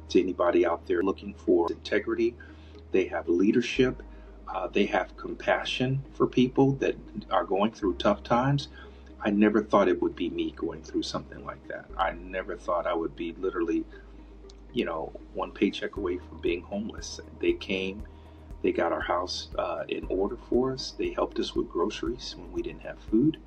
to anybody out there looking for integrity. They have leadership. They have compassion for people that are going through tough times. I never thought it would be me going through something like that. I never thought I would be literally, one paycheck away from being homeless. They came, they got our house in order for us. They helped us with groceries when we didn't have food.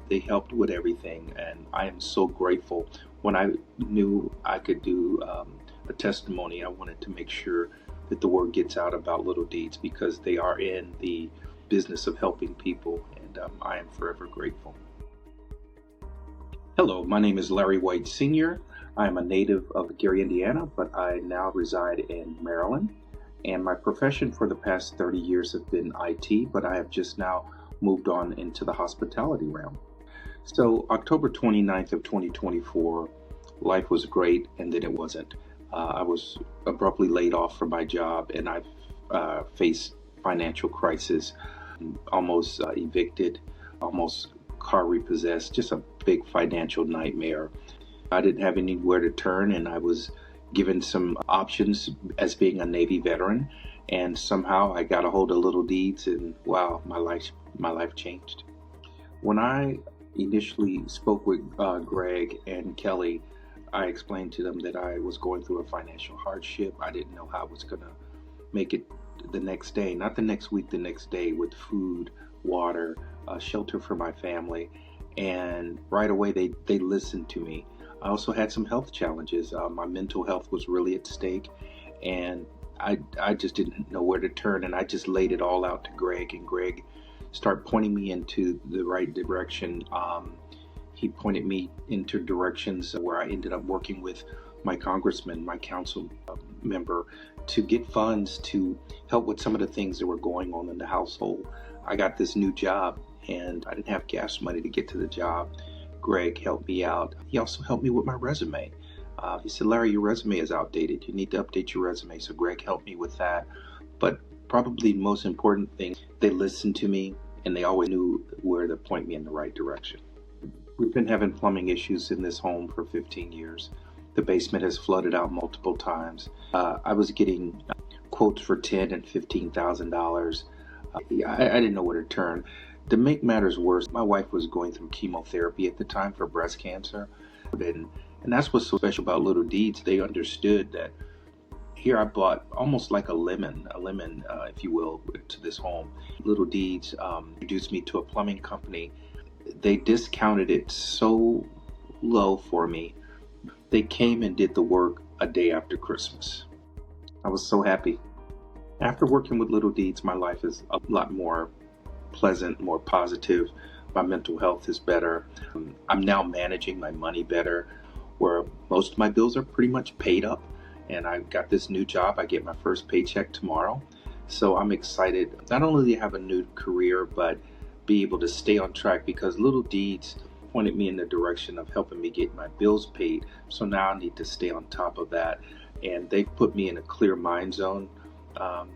They helped with everything, and I am so grateful. When I knew I could do a testimony, I wanted to make sure that the word gets out about Little Deeds, because they are in the business of helping people, and I am forever grateful. Hello, my name is Larry White Sr. I am a native of Gary, Indiana, but I now reside in Maryland. And my profession for the past 30 years has been IT, but I have just now moved on into the hospitality realm. So October 29th of 2024, life was great, and then it wasn't. I was abruptly laid off from my job, and I've faced financial crisis, almost evicted, almost car repossessed, just a big financial nightmare. I didn't have anywhere to turn, and I was given some options as being a Navy veteran, and somehow I got a hold of Little Deeds, and wow, my life changed. When I initially spoke with Greg and Kelly, I explained to them that I was going through a financial hardship. I didn't know how I was going to make it the next day, not the next week, the next day, with food, water, shelter for my family. And right away, they listened to me. I also had some health challenges. My mental health was really at stake, and I just didn't know where to turn, and I just laid it all out to Greg, and Greg started pointing me into the right direction. He pointed me into directions where I ended up working with my congressman, my council member, to get funds to help with some of the things that were going on in the household. I got this new job, and I didn't have gas money to get to the job. Greg helped me out. He also helped me with my resume. He said, Larry, your resume is outdated. You need to update your resume. So Greg helped me with that. But probably the most important thing, they listened to me, and they always knew where to point me in the right direction. We've been having plumbing issues in this home for 15 years. The basement has flooded out multiple times. I was getting quotes for $10,000 and $15,000. I didn't know where to turn. To make matters worse, my wife was going through chemotherapy at the time for breast cancer. And that's what's so special about Little Deeds. They understood that here I bought almost like a lemon, if you will, to this home. Little Deeds introduced me to a plumbing company. They discounted it so low for me. They came and did the work a day after Christmas. I was so happy. After working with Little Deeds, my life is a lot more pleasant, more positive. My mental health is better. I'm now managing my money better, where most of my bills are pretty much paid up. And I got this new job. I get my first paycheck tomorrow. So I'm excited not only to have a new career, but be able to stay on track, because Little Deeds pointed me in the direction of helping me get my bills paid. So now I need to stay on top of that. And they've put me in a clear mind zone.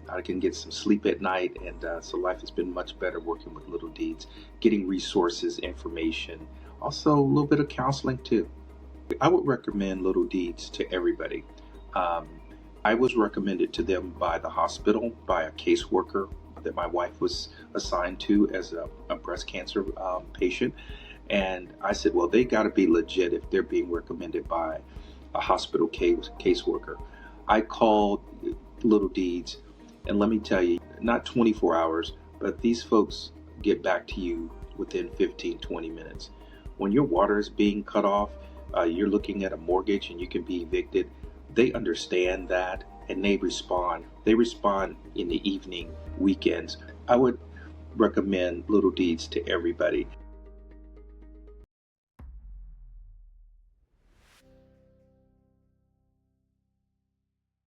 I can get some sleep at night, and so life has been much better working with Little Deeds, getting resources, information, also a little bit of counseling too. I would recommend Little Deeds to everybody. I was recommended to them by the hospital, by a caseworker that my wife was assigned to as a breast cancer patient. And I said, well, they got to be legit if they're being recommended by a hospital caseworker. I called Little Deeds, and let me tell you, not 24 hours, but these folks get back to you within 15, 20 minutes. When your water is being cut off, you're looking at a mortgage and you can be evicted. They understand that, and they respond. They respond in the evening, weekends. I would recommend Little Deeds to everybody.